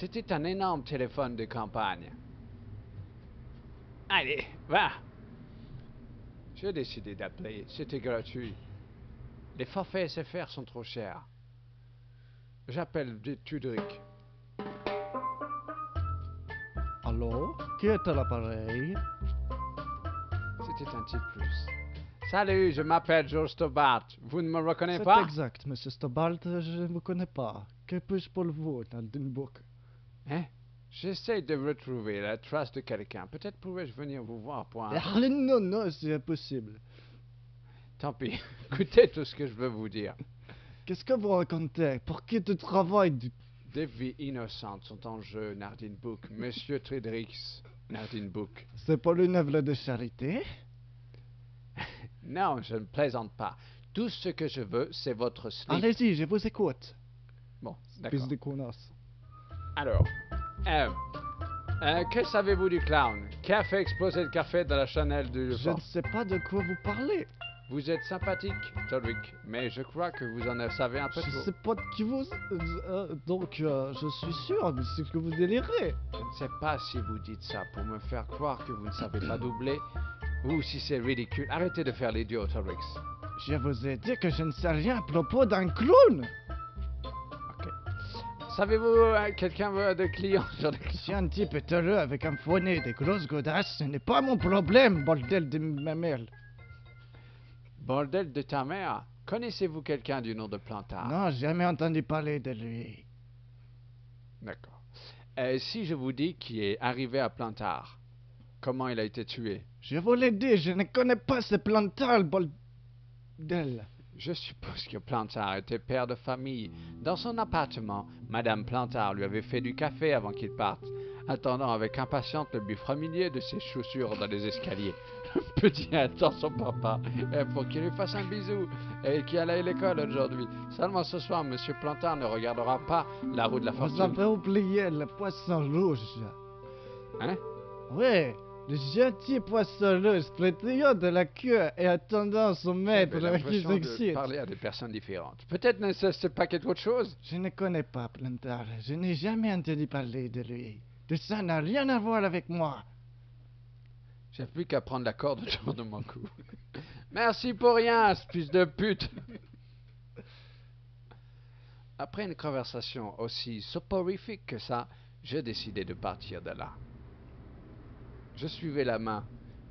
C'était un énorme téléphone de campagne. Allez, va. J'ai décidé d'appeler. C'était gratuit. Les forfaits SFR sont trop chers. J'appelle Tudrick. Allô? Qui est à l'appareil? C'était un type plus. Salut, je m'appelle George Stobart. Vous ne me reconnaissez C'est pas? exact, Monsieur Stobart, je ne vous connais pas. Que puis-je pour vous, Book? Hein? J'essaie de retrouver la trace de quelqu'un. Peut-être pourrais-je venir vous voir pour un... Ah, non, non, c'est impossible. Tant pis. Écoutez tout ce que je veux vous dire. Qu'est-ce que vous racontez? Pour qui tu travailles? Des vies innocentes sont en jeu, Nardine Book. Monsieur Tredrix, Nardine Book. C'est pour une œuvre de charité? Non, je ne plaisante pas. Tout ce que je veux, c'est votre slip. Allez-y, je vous écoute. Bon, Espèce d'accord. de connasse. Alors, que savez-vous du clown? Qui a fait exploser le café de la Chanel du Je ne sais pas de quoi vous parlez. Vous êtes sympathique, Todrick, mais je crois que vous en savez un peu Je trop. sais pas de qui vous... donc, je suis sûr, mais c'est ce que vous délirez. Je ne sais pas si vous dites ça pour me faire croire que vous ne savez pas doubler, ou si c'est ridicule. Arrêtez de faire l'idiot, Todrick. Je vous ai dit que je ne sais rien à propos d'un clown. Ok. Savez-vous, quelqu'un veut de clients sur des clients? Si un type est heureux avec un bonnet et des grosses godasses, ce n'est pas mon problème, bordel de ma mère. Bordel de ta mère, connaissez-vous quelqu'un du nom de Plantard? Non, jamais entendu parler de lui. D'accord. Si je vous dis qu'il est arrivé à Plantard, comment il a été tué? Je vous l'ai dit, je ne connais pas ce Plantard, bordel. Je suppose que Plantard était père de famille. Dans son appartement, Madame Plantard lui avait fait du café avant qu'il parte, attendant avec impatience le but familier de ses chaussures dans les escaliers. Le petit attend son papa pour qu'il lui fasse un bisou et qui allait à l'école aujourd'hui. Seulement ce soir, Monsieur Plantard ne regardera pas la roue de la Vous fortune. avez oublié le poisson rouge. Hein? Oui, le gentil poisson rouge, flétillant de la queue et attendant son maître J'avais qui l'impression de s'excite. parler à des personnes différentes. Peut-être ne c'est pas quelque autre chose. Je ne connais pas Plantard, je n'ai jamais entendu parler de lui. Tout ça n'a rien à voir avec moi. J'ai plus qu'à prendre la corde autour de mon cou. Merci pour rien, fils de pute. Après une conversation aussi soporifique que ça, j'ai décidé de partir de là. Je suivais la main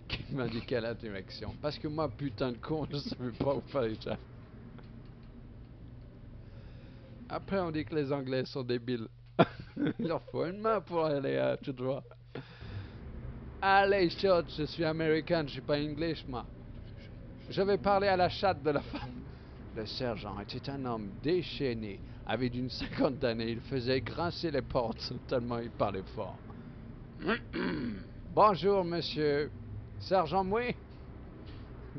qui m'indiquait la direction. Parce que moi, putain de con, je savais pas où fallait ça. Après, on dit que les Anglais sont débiles. Il leur faut une main pour aller tout droit. Allez, George, je suis américain, je suis pas English, moi. Je vais parler à la chatte de la femme. Le sergent était un homme déchaîné, âgé d'une 50 d'années. Il faisait grincer les portes tellement il parlait fort. Bonjour, monsieur. Sergent Mouet?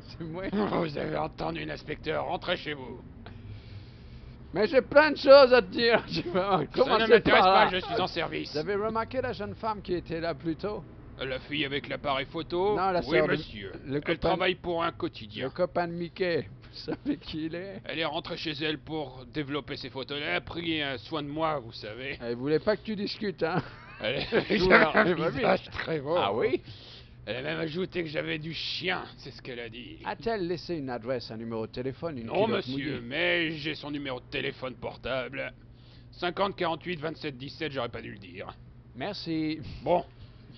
C'est Mouet? Vous avez entendu l'inspecteur, rentrez chez vous. Mais j'ai plein de choses à te dire. Ça ne m'intéresse pas, je suis en service. Vous avez remarqué la jeune femme qui était là plus tôt? La fille avec l'appareil photo? Non, la oui, sœur de- monsieur. le Elle copain- travaille pour un Le quotidien. copain de Mickey. Vous savez qui il est? Elle est rentrée chez elle pour développer ses photos. Elle a pris soin de moi, vous savez. Elle voulait pas que tu discutes, hein? Elle Joueur, a elle un va visage très beau. Ah oui? Elle a même ajouté que j'avais du chien, c'est ce qu'elle a dit. A-t-elle laissé une adresse, un numéro de téléphone, une Non, culotte monsieur, mouillée? mais j'ai son numéro de téléphone portable. 50 48 27 17, j'aurais pas dû le dire. Merci. Bon,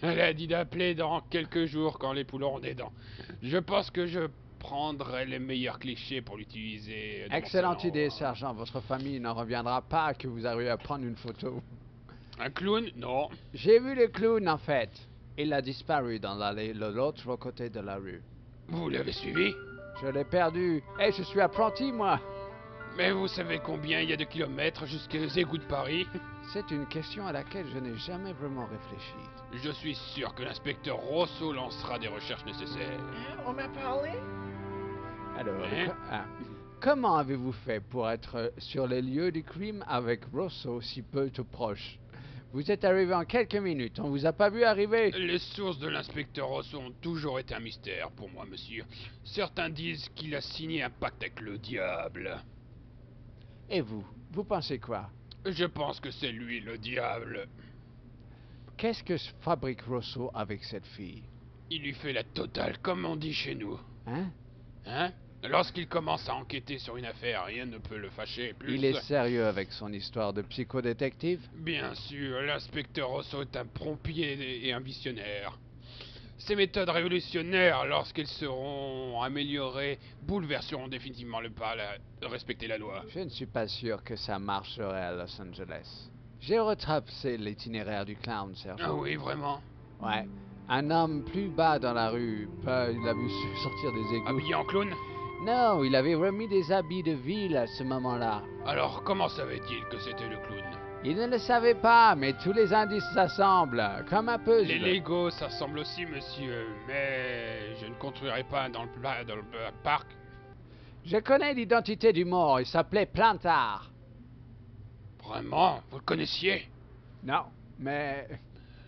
elle a dit d'appeler dans quelques jours quand les poules auront des dents. Je pense que je prendrai les meilleurs clichés pour l'utiliser. dans mon Excellente salon. idée, sergent. Votre famille n'en reviendra pas que vous arriviez à prendre une photo. Un clown? Non. J'ai vu le clown, en fait. Il a disparu dans l'allée de l'autre côté de la rue. Vous l'avez suivi? Je l'ai perdu. Eh, je suis apprenti, moi. Mais vous savez combien il y a de kilomètres jusqu'aux égouts de Paris? C'est une question à laquelle je n'ai jamais vraiment réfléchi. Je suis sûr que l'inspecteur Rosso lancera des recherches nécessaires. On m'a parlé? Alors, Hein? comment avez-vous fait pour être sur les lieux du crime avec Rosso si peu tout proche? Vous êtes arrivé en quelques minutes, on vous a pas vu arriver. Les sources de l'inspecteur Rosso ont toujours été un mystère pour moi, monsieur. Certains disent qu'il a signé un pacte avec le diable. Et vous pensez quoi? Je pense que c'est lui le diable. Qu'est-ce que fabrique Rosso avec cette fille? Il lui fait la totale, comme on dit chez nous. Hein? Hein? Lorsqu'il commence à enquêter sur une affaire, rien ne peut le fâcher plus. Il est sérieux avec son histoire de psychodétective? Bien sûr, l'inspecteur Rosso est un pompier et un visionnaire. Ses méthodes révolutionnaires, lorsqu'elles seront améliorées, bouleverseront définitivement le pas à respecter la loi. Je ne suis pas sûr que ça marcherait à Los Angeles. J'ai retracé l'itinéraire du clown, Ah sergent. oui, vraiment? Ouais. Un homme plus bas dans la rue, il a vu sortir des égouts. Habillé en clown? Non, il avait remis des habits de ville à ce moment-là. Alors, comment savait-il que c'était le clown? Il ne le savait pas, mais tous les indices s'assemblent, comme un puzzle. Les Legos, ça semble aussi, monsieur, mais je ne construirai pas dans le parc. Je connais l'identité du mort, il s'appelait Plantard. Vraiment? Vous le connaissiez? Non, mais...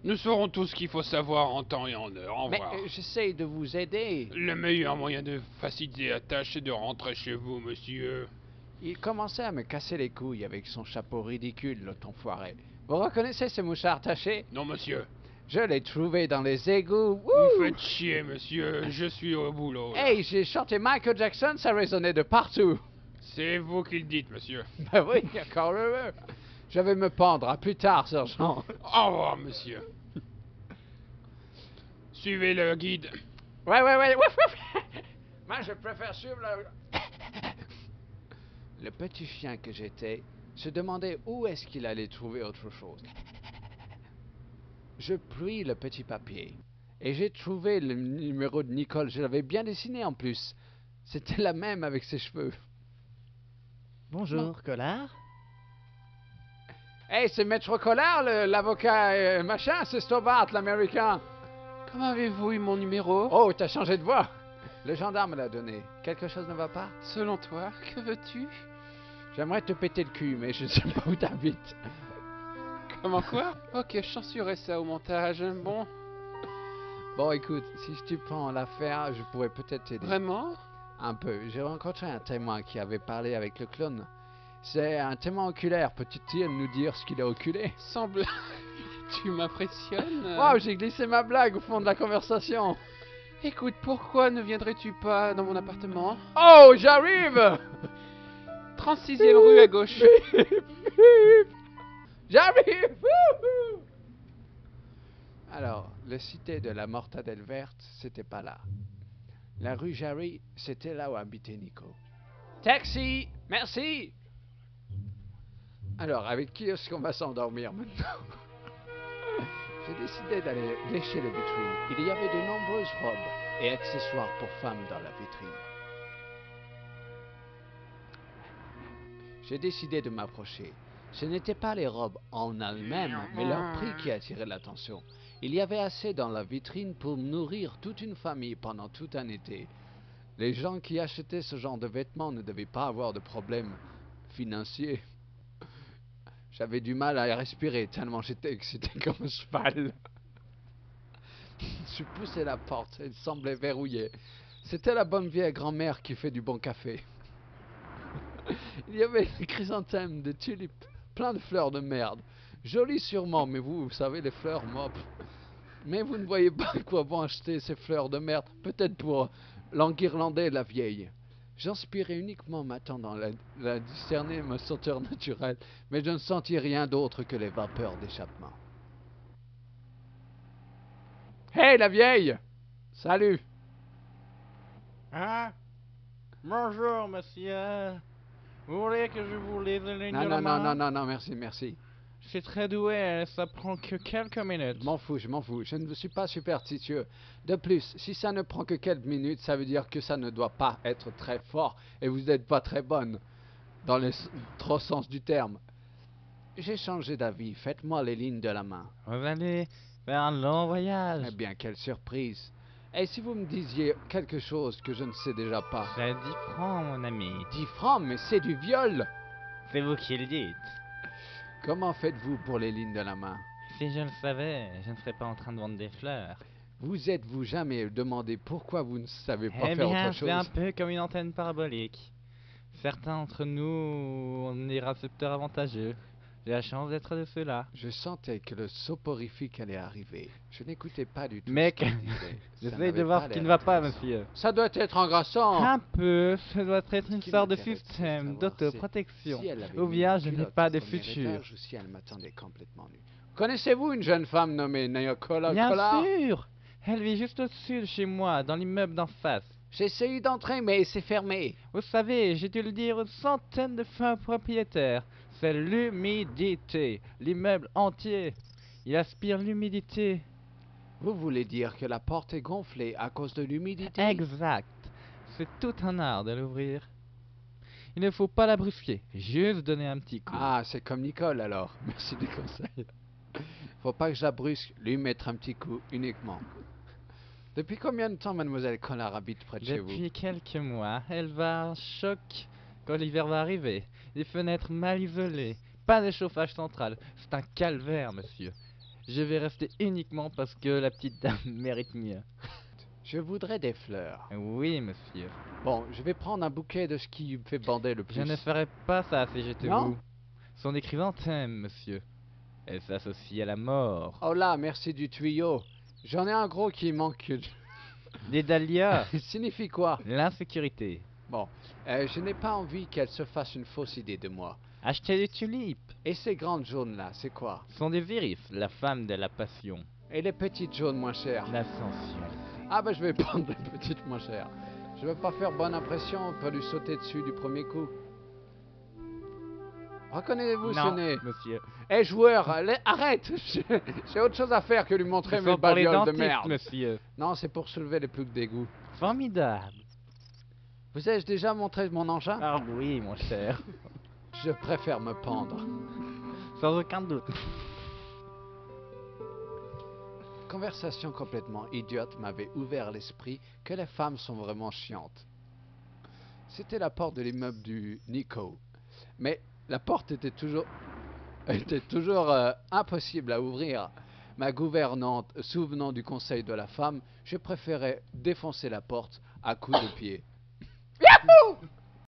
Nous saurons tout ce qu'il faut savoir en temps et en heure. Au revoir. j'essaie de vous aider. Le meilleur moyen de faciliter la tâche, c'est de rentrer chez vous, monsieur. Il commençait à me casser les couilles avec son chapeau ridicule, l'autre enfoiré. Vous reconnaissez ce mouchard taché? Non, monsieur. Je l'ai trouvé dans les égouts. Vous faites chier, monsieur. Je suis au boulot. là. Hey, j'ai chanté Michael Jackson, ça résonnait de partout. C'est vous qui le dites, monsieur. Bah oui, encore heureux. Je vais me pendre. À plus tard, sergent. Au revoir, monsieur. Suivez le guide. Ouais. Ouf, ouf. Moi, je préfère suivre le... Le petit chien que j'étais se demandait où est-ce qu'il allait trouver autre chose. Je pris le petit papier et j'ai trouvé le numéro de Nicole. Je l'avais bien dessiné en plus. C'était la même avec ses cheveux. Bonjour, Collard. Hey, c'est Maître Collard, l'avocat machin, c'est Stobart, l'américain. Comment avez-vous eu mon numéro? Oh, t'as changé de voix. Le gendarme l'a donné. Quelque chose ne va pas? Selon toi, que veux-tu? J'aimerais te péter le cul, mais je ne sais pas où t'habites. Comment quoi? Ok, je censurerai ça au montage. Bon, Bon, écoute, si tu prends l'affaire, je pourrais peut-être t'aider. vraiment? Un peu. J'ai rencontré un témoin qui avait parlé avec le clown. C'est un témoin oculaire. Peut-il nous dire ce qu'il a oculé? Semble... Tu m'impressionnes. Waouh, j'ai glissé ma blague au fond de la conversation. Écoute, pourquoi ne viendrais-tu pas dans mon appartement? Oh, j'arrive. 36e rue à gauche. J'arrive. Wouhou. Alors, le cité de la Mortadelle verte, c'était pas là. La rue Jarry, c'était là où habitait Nico. Taxi, merci. Alors, avec qui est-ce qu'on va s'endormir maintenant? J'ai décidé d'aller lécher les vitrines. Il y avait de nombreuses robes et accessoires pour femmes dans la vitrine. J'ai décidé de m'approcher. Ce n'étaient pas les robes en elles-mêmes, mais leur prix qui attirait l'attention. Il y avait assez dans la vitrine pour nourrir toute une famille pendant tout un été. Les gens qui achetaient ce genre de vêtements ne devaient pas avoir de problèmes financiers. J'avais du mal à respirer tellement j'étais excité comme un cheval. Je poussais la porte, elle semblait verrouillée. C'était la bonne vieille grand-mère qui fait du bon café. Il y avait des chrysanthèmes, des tulipes, plein de fleurs de merde. Jolies sûrement, mais vous savez, les fleurs, moi... Mais vous ne voyez pas à quoi bon acheter ces fleurs de merde. Peut-être pour l'enguirlander la vieille. J'inspirais uniquement m'attendant à discerner ma senteur naturelle, mais je ne sentis rien d'autre que les vapeurs d'échappement. Hey, la vieille! Salut! Ah, bonjour, monsieur. Vous voulez que je vous lise les lignes Non, de la non, main? non, merci, merci. Je suis très doué, ça prend que quelques minutes. Je m'en fous. Je ne suis pas superstitieux. De plus, si ça ne prend que quelques minutes, ça veut dire que ça ne doit pas être très fort et vous n'êtes pas très bonne, dans les trois sens du terme. J'ai changé d'avis, faites-moi les lignes de la main. Vous allez faire un long voyage. Eh bien, quelle surprise. Et si vous me disiez quelque chose que je ne sais déjà pas? C'est 10 francs, mon ami. 10 francs, mais c'est du viol! C'est vous qui le dites. Comment faites-vous pour les lignes de la main? Si je le savais, je ne serais pas en train de vendre des fleurs. Vous êtes-vous jamais demandé pourquoi vous ne savez pas Eh faire bien, autre c'est un chose? peu comme une antenne parabolique. Certains d'entre nous ont des récepteurs avantageux. J'ai la chance d'être de ceux-là. Je sentais que le soporifique allait arriver. Je n'écoutais pas du tout. Mec, ce qu'il disait. Ça j'essaye n'avait de voir pas ce qui ne l'air va pas, intéressant. monsieur. Ça doit être engrassant. Un peu, ça doit être une qui sorte de m'intéresse, c'est système savoir d'autoprotection. Si elle avait Ou mis bien une je n'ai culotte pas au de premier futur. étage ou si elle m'attendait complètement nue. Connaissez-vous une jeune femme nommée Nayokola Bien Kola? sûr! Elle vit juste au-dessus de chez moi, dans l'immeuble d'en face. J'ai essayé d'entrer, mais c'est fermé. Vous savez, j'ai dû le dire aux centaines de femmes propriétaires. C'est l'humidité. L'immeuble entier. Il aspire l'humidité. Vous voulez dire que la porte est gonflée à cause de l'humidité? Exact. C'est tout un art de l'ouvrir. Il ne faut pas la brusquer, juste donner un petit coup. Ah, c'est comme Nicole alors. Merci du conseil. Faut pas que je la brusque, lui mettre un petit coup uniquement. Depuis combien de temps mademoiselle Collard habite près de chez vous? Depuis quelques mois, elle va en choc quand l'hiver va arriver. Les fenêtres mal isolées, pas de chauffage central. C'est un calvaire, monsieur. Je vais rester uniquement parce que la petite dame mérite mieux. Je voudrais des fleurs. Oui, monsieur. Bon, je vais prendre un bouquet de ce qui me fait bander le plus. Je ne ferais pas ça si j'étais Non? vous. Ce sont des chrysanthèmes, monsieur. Elles s'associent à la mort. Oh là, merci du tuyau. J'en ai un gros qui manque. Des dahlias. Signifie quoi? L'insécurité. Bon, je n'ai pas envie qu'elle se fasse une fausse idée de moi. Acheter des tulipes. Et ces grandes jaunes là, c'est quoi? Ce sont des vérifs, la femme de la passion. Et les petites jaunes moins chères? L'ascension. Ah bah je vais prendre les petites moins chères. Je veux pas faire bonne impression, pas lui sauter dessus du premier coup. Reconnaissez-vous ce Non, nez? monsieur. Eh joueur, arrête! J'ai autre chose à faire que lui montrer Ce mes sont pour les babioles de dentistes, merde. monsieur. Non, c'est pour soulever les plugs d'égout. Formidable. Vous ai-je déjà montré mon engin? Ah oui, mon cher. Je préfère me pendre. Sans aucun doute. Conversation complètement idiote m'avait ouvert l'esprit que les femmes sont vraiment chiantes. C'était la porte de l'immeuble du Nico. Mais la porte était toujours impossible à ouvrir. Ma gouvernante, souvenant du conseil de la femme, je préférais défoncer la porte à coups de pied. Yahoo!